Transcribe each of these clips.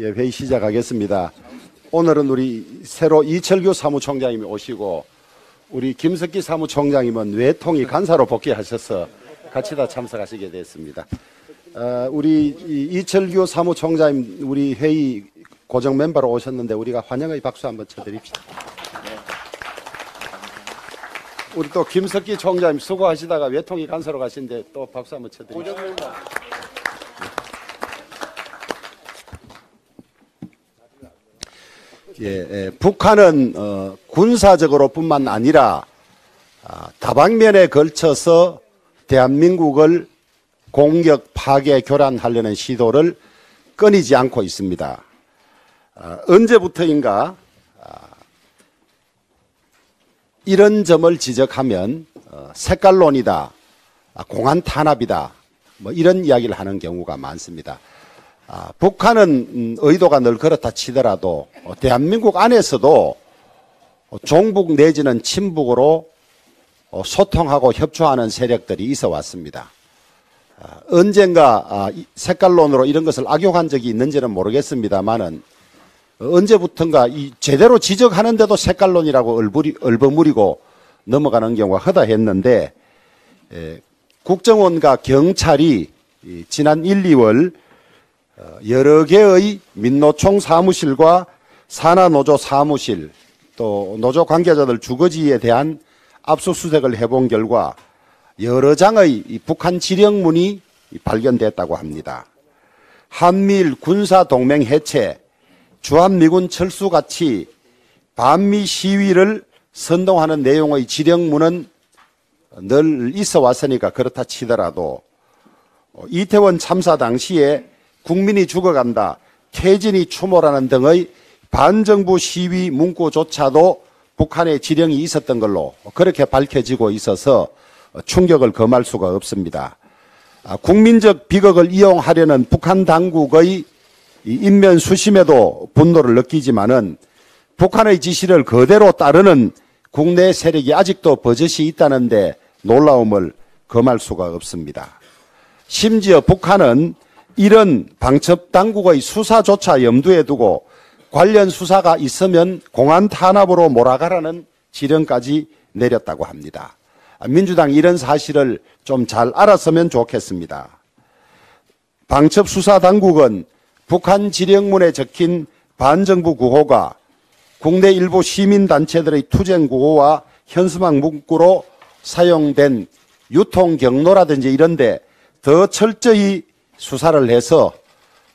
예, 회의 시작하겠습니다. 오늘은 우리 새로 이철규 사무총장님이 오시고 우리 김석기 사무총장님은 외통위 간사로 복귀하셔서 같이 다 참석하시게 됐습니다. 우리 이철규 사무총장님 우리 회의 고정 멤버로 오셨는데 우리가 환영의 박수 한번 쳐드립시다. 우리 또 김석기 총장님 수고하시다가 외통위 간사로 가신데 또 박수 한번 쳐드립시다. 북한은 군사적으로뿐만 아니라 다방면에 걸쳐서 대한민국을 공격, 파괴, 교란하려는 시도를 끊이지 않고 있습니다. 언제부터인가 이런 점을 지적하면 색깔론이다, 공안 탄압이다, 뭐 이런 이야기를 하는 경우가 많습니다. 북한은 의도가 늘 그렇다 치더라도 대한민국 안에서도 종북 내지는 친북으로 소통하고 협조하는 세력들이 있어 왔습니다. 언젠가 색깔론으로 이런 것을 악용한 적이 있는지는 모르겠습니다만은 언제부턴가 제대로 지적하는데도 색깔론이라고 얼버무리고 넘어가는 경우가 허다했는데 국정원과 경찰이 지난 1, 2월 여러 개의 민노총 사무실과 산하노조 사무실 또 노조 관계자들 주거지에 대한 압수수색을 해본 결과 여러 장의 북한 지령문이 발견됐다고 합니다. 한미일 군사동맹 해체, 주한미군 철수같이 반미 시위를 선동하는 내용의 지령문은 늘 있어 왔으니까 그렇다 치더라도 이태원 참사 당시에 국민이 죽어간다, 퇴진이 추모라는 등의 반정부 시위 문구조차도 북한의 지령이 있었던 걸로 그렇게 밝혀지고 있어서 충격을 금할 수가 없습니다. 국민적 비극을 이용하려는 북한 당국의 인면 수심에도 분노를 느끼지만은 북한의 지시를 그대로 따르는 국내 세력이 아직도 버젓이 있다는데 놀라움을 금할 수가 없습니다. 심지어 북한은 이런 방첩 당국의 수사조차 염두에 두고 관련 수사가 있으면 공안 탄압으로 몰아가라는 지령까지 내렸다고 합니다. 민주당이 이런 사실을 좀 잘 알았으면 좋겠습니다. 방첩 수사 당국은 북한 지령문에 적힌 반정부 구호가 국내 일부 시민단체들의 투쟁 구호와 현수막 문구로 사용된 유통 경로라든지 이런데 더 철저히 수사를 해서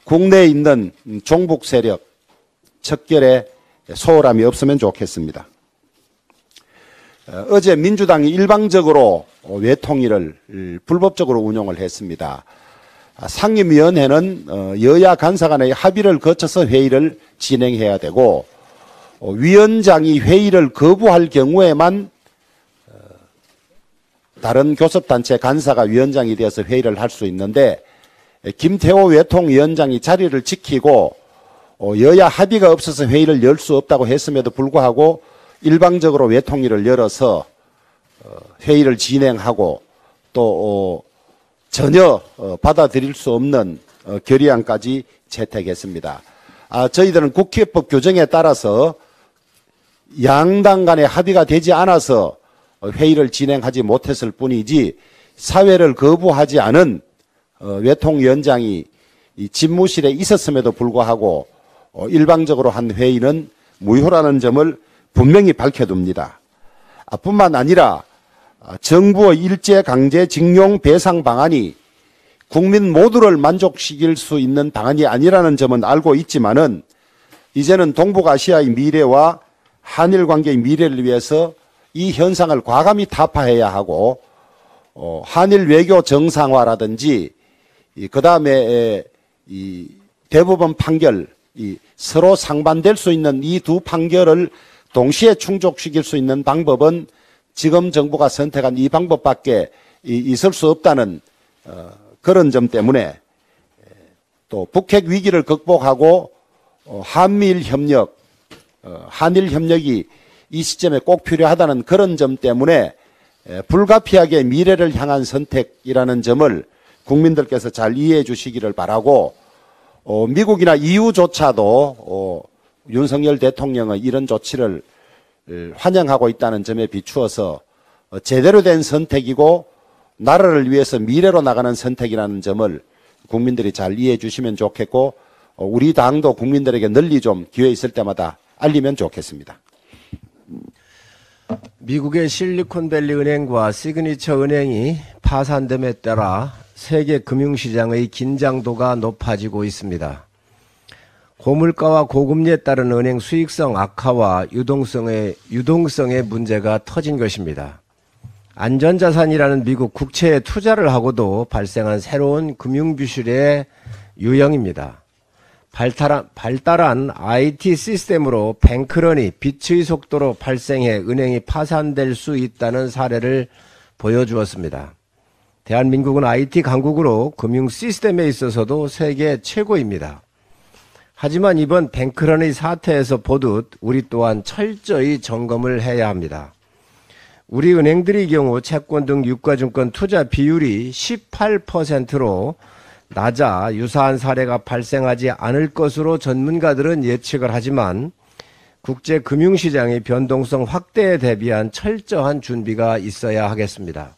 국내에 있는 종북 세력 척결에 소홀함이 없으면 좋겠습니다. 어제 민주당이 일방적으로 외통위를 불법적으로 운용을 했습니다. 상임위원회는 여야 간사 간의 합의를 거쳐서 회의를 진행해야 되고 위원장이 회의를 거부할 경우에만 다른 교섭단체 간사가 위원장이 되어서 회의를 할 수 있는데 김태호 외통위원장이 자리를 지키고 여야 합의가 없어서 회의를 열 수 없다고 했음에도 불구하고 일방적으로 외통위를 열어서 회의를 진행하고 또 전혀 받아들일 수 없는 결의안까지 채택했습니다. 저희들은 국회법 규정에 따라서 양당 간의 합의가 되지 않아서 회의를 진행하지 못했을 뿐이지 사회를 거부하지 않은 외통위원장이 집무실에 있었음에도 불구하고 일방적으로 한 회의는 무효라는 점을 분명히 밝혀둡니다. 뿐만 아니라 정부의 일제강제징용 배상 방안이 국민 모두를 만족시킬 수 있는 방안이 아니라는 점은 알고 있지만은 이제는 동북아시아의 미래와 한일 관계의 미래를 위해서 이 현상을 과감히 타파해야 하고 한일 외교 정상화라든지 그 다음에 이 대법원 판결 서로 상반될 수 있는 이 두 판결을 동시에 충족시킬 수 있는 방법은 지금 정부가 선택한 이 방법밖에 있을 수 없다는 그런 점 때문에 또 북핵 위기를 극복하고 한미일 협력, 한일 협력이 이 시점에 꼭 필요하다는 그런 점 때문에 불가피하게 미래를 향한 선택이라는 점을 국민들께서 잘 이해해 주시기를 바라고 미국이나 EU조차도 윤석열 대통령의 이런 조치를 환영하고 있다는 점에 비추어서 제대로 된 선택이고 나라를 위해서 미래로 나가는 선택이라는 점을 국민들이 잘 이해해 주시면 좋겠고 우리 당도 국민들에게 널리 좀 기회 있을 때마다 알리면 좋겠습니다. 미국의 실리콘밸리 은행과 시그니처 은행이 파산됨에 따라 세계 금융시장의 긴장도가 높아지고 있습니다. 고물가와 고금리에 따른 은행 수익성 악화와 유동성의 문제가 터진 것입니다. 안전자산이라는 미국 국채에 투자를 하고도 발생한 새로운 금융부실의 유형입니다. 발달한 IT 시스템으로 뱅크런이 빛의 속도로 발생해 은행이 파산될 수 있다는 사례를 보여주었습니다. 대한민국은 IT 강국으로 금융 시스템에 있어서도 세계 최고입니다. 하지만 이번 뱅크런의 사태에서 보듯 우리 또한 철저히 점검을 해야 합니다. 우리 은행들의 경우 채권 등 유가증권 투자 비율이 18%로 낮아 유사한 사례가 발생하지 않을 것으로 전문가들은 예측을 하지만 국제 금융시장의 변동성 확대에 대비한 철저한 준비가 있어야 하겠습니다.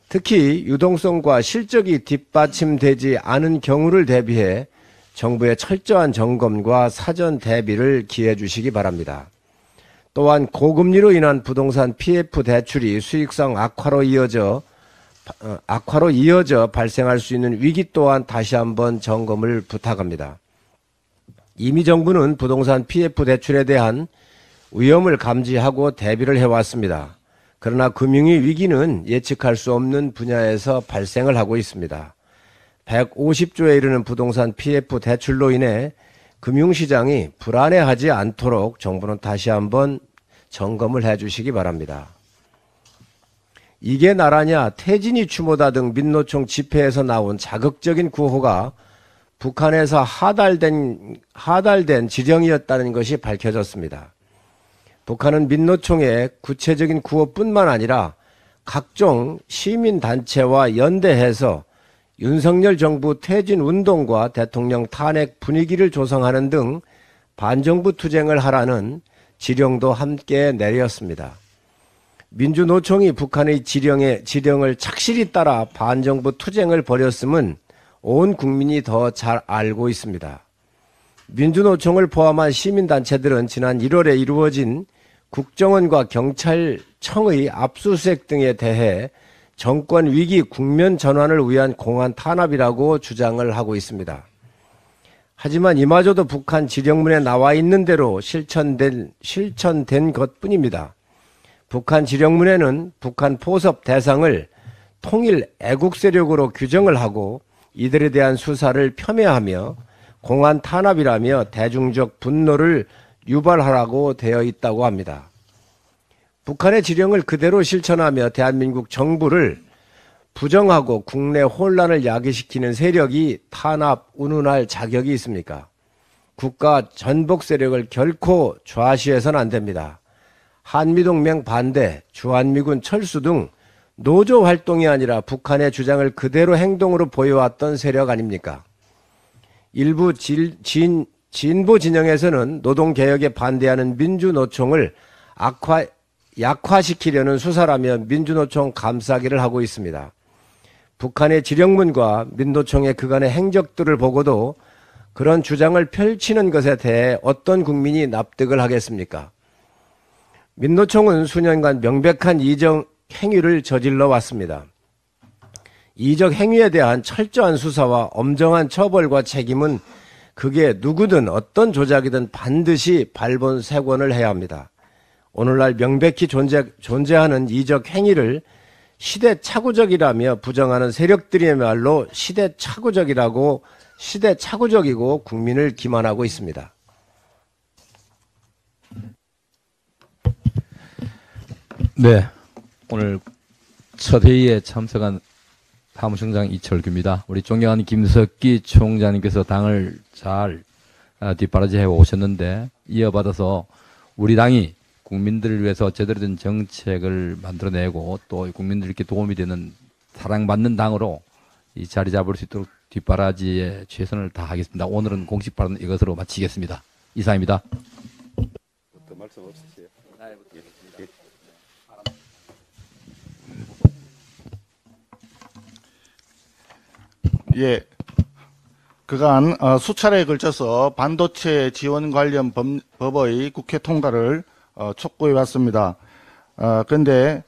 특히 유동성과 실적이 뒷받침되지 않은 경우를 대비해 정부의 철저한 점검과 사전 대비를 기해 주시기 바랍니다. 또한 고금리로 인한 부동산 PF 대출이 수익성 악화로 이어져 발생할 수 있는 위기 또한 다시 한번 점검을 부탁합니다. 이미 정부는 부동산 PF 대출에 대한 위험을 감지하고 대비를 해왔습니다. 그러나 금융의 위기는 예측할 수 없는 분야에서 발생을 하고 있습니다. 150조에 이르는 부동산 PF 대출로 인해 금융시장이 불안해하지 않도록 정부는 다시 한번 점검을 해주시기 바랍니다. 이게 나라냐, 태진이 추모다 등 민노총 집회에서 나온 자극적인 구호가 북한에서 하달된 지령이었다는 것이 밝혀졌습니다. 북한은 민노총의 구체적인 구호뿐만 아니라 각종 시민단체와 연대해서 윤석열 정부 퇴진 운동과 대통령 탄핵 분위기를 조성하는 등 반정부 투쟁을 하라는 지령도 함께 내렸습니다. 민주노총이 북한의 지령을 착실히 따라 반정부 투쟁을 벌였음은 온 국민이 더 잘 알고 있습니다. 민주노총을 포함한 시민단체들은 지난 1월에 이루어진 국정원과 경찰청의 압수수색 등에 대해 정권 위기 국면 전환을 위한 공안 탄압이라고 주장을 하고 있습니다. 하지만 이마저도 북한 지령문에 나와 있는 대로 실천된 것뿐입니다. 북한 지령문에는 북한 포섭 대상을 통일 애국 세력으로 규정을 하고 이들에 대한 수사를 폄훼하며 공안 탄압이라며 대중적 분노를 유발하라고 되어 있다고 합니다. 북한의 지령을 그대로 실천하며 대한민국 정부를 부정하고 국내 혼란을 야기시키는 세력이 탄압, 운운할 자격이 있습니까? 국가 전복 세력을 결코 좌시해서는 안 됩니다. 한미동맹 반대, 주한미군 철수 등 노조 활동이 아니라 북한의 주장을 그대로 행동으로 보여왔던 세력 아닙니까? 일부 진보 진영에서는 노동개혁에 반대하는 민주노총을 약화시키려는 수사라며 민주노총 감싸기를 하고 있습니다. 북한의 지령문과 민노총의 그간의 행적들을 보고도 그런 주장을 펼치는 것에 대해 어떤 국민이 납득을 하겠습니까? 민노총은 수년간 명백한 이적 행위를 저질러 왔습니다. 이적 행위에 대한 철저한 수사와 엄정한 처벌과 책임은 그게 누구든 어떤 조작이든 반드시 발본색원을 해야 합니다. 오늘날 명백히 존재하는 이적 행위를 시대착오적이라며 부정하는 세력들이야말로 시대착오적이고 국민을 기만하고 있습니다. 네, 오늘 첫 회의에 참석한 사무총장 이철규입니다. 우리 존경하는 김석기 총장님께서 당을 잘 뒷바라지해 오셨는데 이어받아서 우리 당이 국민들을 위해서 제대로 된 정책을 만들어내고 또 국민들께 도움이 되는 사랑받는 당으로 이 자리 잡을 수 있도록 뒷바라지에 최선을 다하겠습니다. 오늘은 공식 발언 이것으로 마치겠습니다. 이상입니다. 더 말씀 없으세요? 예. 그간 수차례에 걸쳐서 반도체 지원 관련 법의 국회 통과를 촉구해 왔습니다. 그런데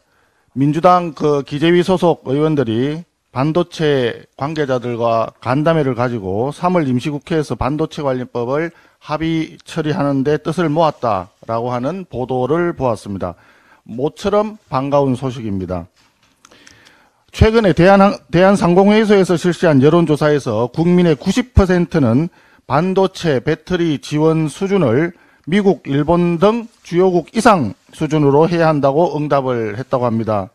민주당 기재위 소속 의원들이 반도체 관계자들과 간담회를 가지고 3월 임시국회에서 반도체 관련법을 합의 처리하는 데 뜻을 모았다라고 하는 보도를 보았습니다. 모처럼 반가운 소식입니다. 최근에 대한상공회의소에서 실시한 여론조사에서 국민의 90%는 반도체 배터리 지원 수준을 미국, 일본 등 주요국 이상 수준으로 해야 한다고 응답을 했다고 합니다.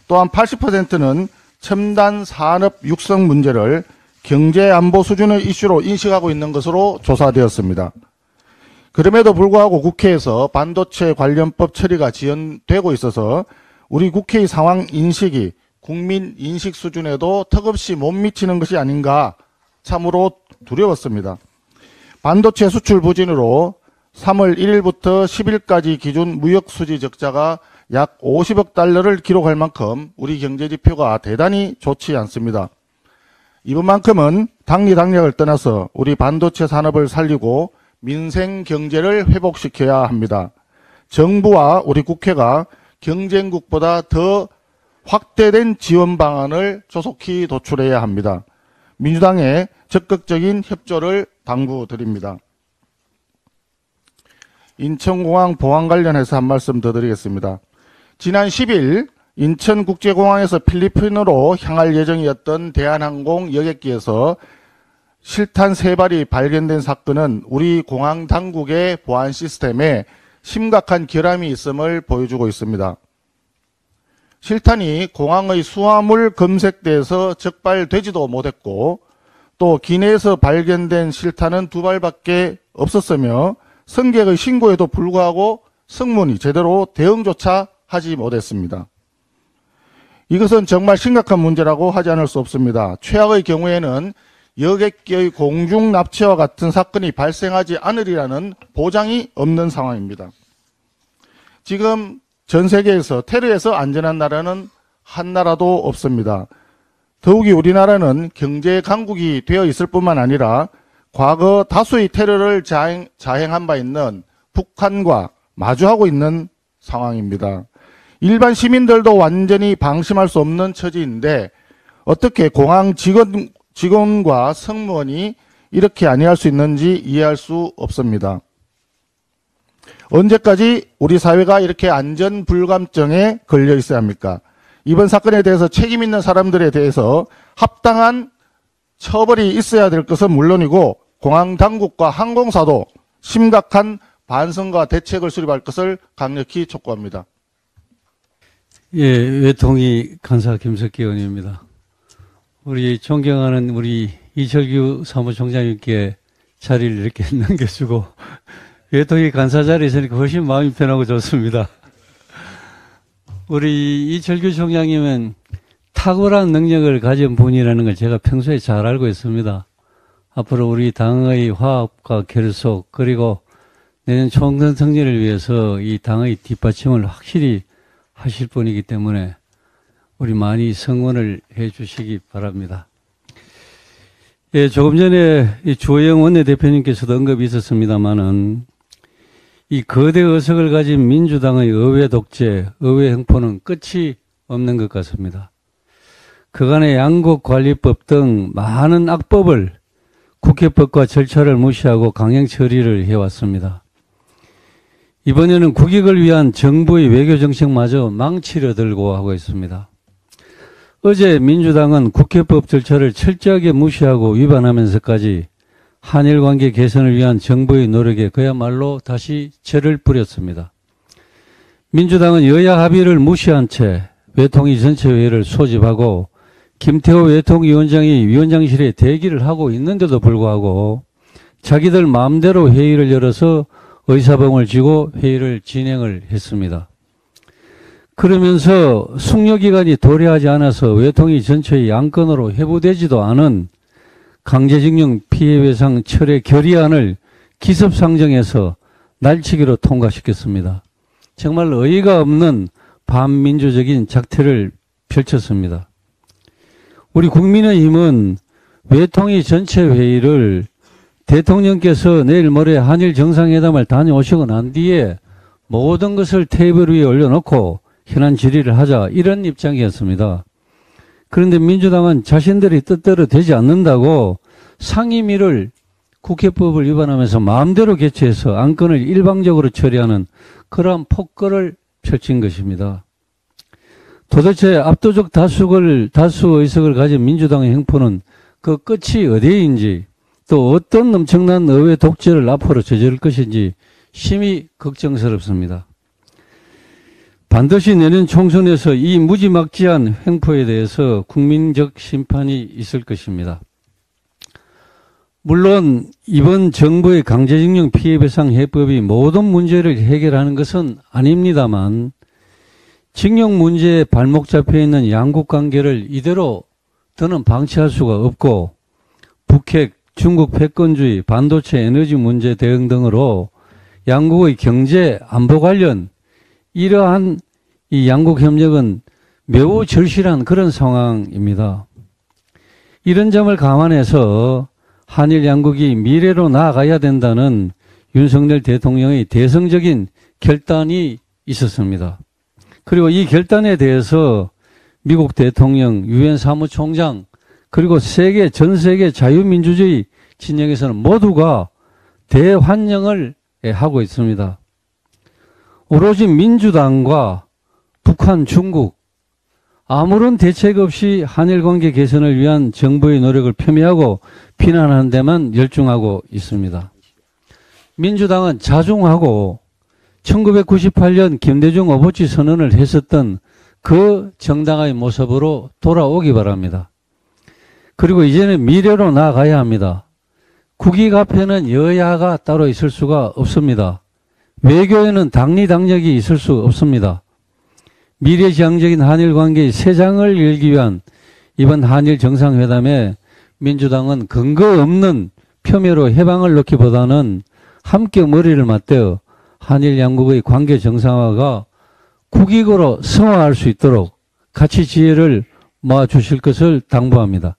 또한 80%는 첨단 산업 육성 문제를 경제 안보 수준의 이슈로 인식하고 있는 것으로 조사되었습니다. 그럼에도 불구하고 국회에서 반도체 관련법 처리가 지연되고 있어서 우리 국회의 상황 인식이 국민 인식 수준에도 턱없이 못 미치는 것이 아닌가 참으로 두려웠습니다. 반도체 수출 부진으로 3월 1일부터 10일까지 기준 무역 수지 적자가 약 50억 달러를 기록할 만큼 우리 경제 지표가 대단히 좋지 않습니다. 이번만큼은 당리당략을 떠나서 우리 반도체 산업을 살리고 민생 경제를 회복시켜야 합니다. 정부와 우리 국회가 경쟁국보다 더 확대된 지원 방안을 조속히 도출해야 합니다. 민주당의 적극적인 협조를 당부드립니다. 인천공항 보안 관련해서 한 말씀 더 드리겠습니다. 지난 10일 인천국제공항에서 필리핀으로 향할 예정이었던 대한항공 여객기에서 실탄 3발이 발견된 사건은 우리 공항 당국의 보안 시스템에 심각한 결함이 있음을 보여주고 있습니다. 실탄이 공항의 수화물 검색대에서 적발되지도 못했고 또 기내에서 발견된 실탄은 2발밖에 없었으며 승객의 신고에도 불구하고 승무원이 제대로 대응조차 하지 못했습니다. 이것은 정말 심각한 문제라고 하지 않을 수 없습니다. 최악의 경우에는 여객기의 공중 납치와 같은 사건이 발생하지 않으리라는 보장이 없는 상황입니다. 지금 전 세계에서 테러에서 안전한 나라는 한 나라도 없습니다. 더욱이 우리나라는 경제 강국이 되어 있을 뿐만 아니라 과거 다수의 테러를 자행한 바 있는 북한과 마주하고 있는 상황입니다. 일반 시민들도 완전히 방심할 수 없는 처지인데 어떻게 공항 직원과 승무원이 이렇게 아니할 수 있는지 이해할 수 없습니다. 언제까지 우리 사회가 이렇게 안전 불감증에 걸려 있어야 합니까? 이번 사건에 대해서 책임 있는 사람들에 대해서 합당한 처벌이 있어야 될 것은 물론이고 공항 당국과 항공사도 심각한 반성과 대책을 수립할 것을 강력히 촉구합니다. 예, 외통위 간사 김석기 의원입니다. 우리 존경하는 우리 이철규 사무총장님께 자리를 이렇게 넘겨주고 외통위 간사 자리에 있으니까 훨씬 마음이 편하고 좋습니다. 우리 이철규 총장님은 탁월한 능력을 가진 분이라는 걸 제가 평소에 잘 알고 있습니다. 앞으로 우리 당의 화합과 결속 그리고 내년 총선 승리를 위해서 이 당의 뒷받침을 확실히 하실 분이기 때문에 우리 많이 성원을 해 주시기 바랍니다. 예, 조금 전에 이 주호영 원내대표님께서도 언급이 있었습니다마는 이 거대 의석을 가진 민주당의 의회 독재, 의회 행포는 끝이 없는 것 같습니다. 그간의 양국관리법 등 많은 악법을 국회법과 절차를 무시하고 강행 처리를 해왔습니다. 이번에는 국익을 위한 정부의 외교정책마저 망치려 들고 하고 있습니다. 어제 민주당은 국회법 절차를 철저하게 무시하고 위반하면서까지 한일관계 개선을 위한 정부의 노력에 그야말로 다시 재를 뿌렸습니다. 민주당은 여야 합의를 무시한 채 외통위 전체회의를 소집하고 김태호 외통위원장이 위원장실에 대기를 하고 있는데도 불구하고 자기들 마음대로 회의를 열어서 의사봉을 쥐고 회의를 진행을 했습니다. 그러면서 숙려기간이 도래하지 않아서 외통위 전체의 양건으로 회부되지도 않은 강제징용 피해배상 철회 결의안을 기습상정해서 날치기로 통과시켰습니다. 정말 어이가 없는 반민주적인 작태를 펼쳤습니다. 우리 국민의힘은 외통위 전체 회의를 대통령께서 내일 모레 한일 정상회담을 다녀오시고 난 뒤에 모든 것을 테이블 위에 올려놓고 현안 질의를 하자, 이런 입장이었습니다. 그런데 민주당은 자신들이 뜻대로 되지 않는다고 상임위를 국회법을 위반하면서 마음대로 개최해서 안건을 일방적으로 처리하는 그러한 폭거를 펼친 것입니다. 도대체 압도적 다수 의석을 가진 민주당의 행포는 그 끝이 어디인지, 또 어떤 엄청난 의회 독재를 앞으로 저지를 것인지 심히 걱정스럽습니다. 반드시 내년 총선에서 이 무지막지한 횡포에 대해서 국민적 심판이 있을 것입니다. 물론 이번 정부의 강제징용 피해배상 해법이 모든 문제를 해결하는 것은 아닙니다만, 징용 문제에 발목 잡혀 있는 양국 관계를 이대로 더는 방치할 수가 없고, 북핵, 중국 패권주의, 반도체 에너지 문제 대응 등으로 양국의 경제, 안보 관련 이러한 이 양국 협력은 매우 절실한 그런 상황입니다. 이런 점을 감안해서 한일 양국이 미래로 나아가야 된다는 윤석열 대통령의 대성적인 결단이 있었습니다. 그리고 이 결단에 대해서 미국 대통령, 유엔 사무총장, 그리고 전 세계 자유민주주의 진영에서는 모두가 대환영을 하고 있습니다. 오로지 민주당과 북한, 중국, 아무런 대책 없이 한일 관계 개선을 위한 정부의 노력을 폄훼하고 비난하는 데만 열중하고 있습니다. 민주당은 자중하고 1998년 김대중 오보치 선언을 했었던 그 정당의 모습으로 돌아오기 바랍니다. 그리고 이제는 미래로 나아가야 합니다. 국익 앞에는 여야가 따로 있을 수가 없습니다. 외교에는 당리당략이 있을 수 없습니다. 미래지향적인 한일 관계의 새 장을 열기 위한 이번 한일 정상회담에 민주당은 근거 없는 폄훼로 해방을 놓기보다는 함께 머리를 맞대어 한일 양국의 관계 정상화가 국익으로 성화할 수 있도록 같이 지혜를 모아주실 것을 당부합니다.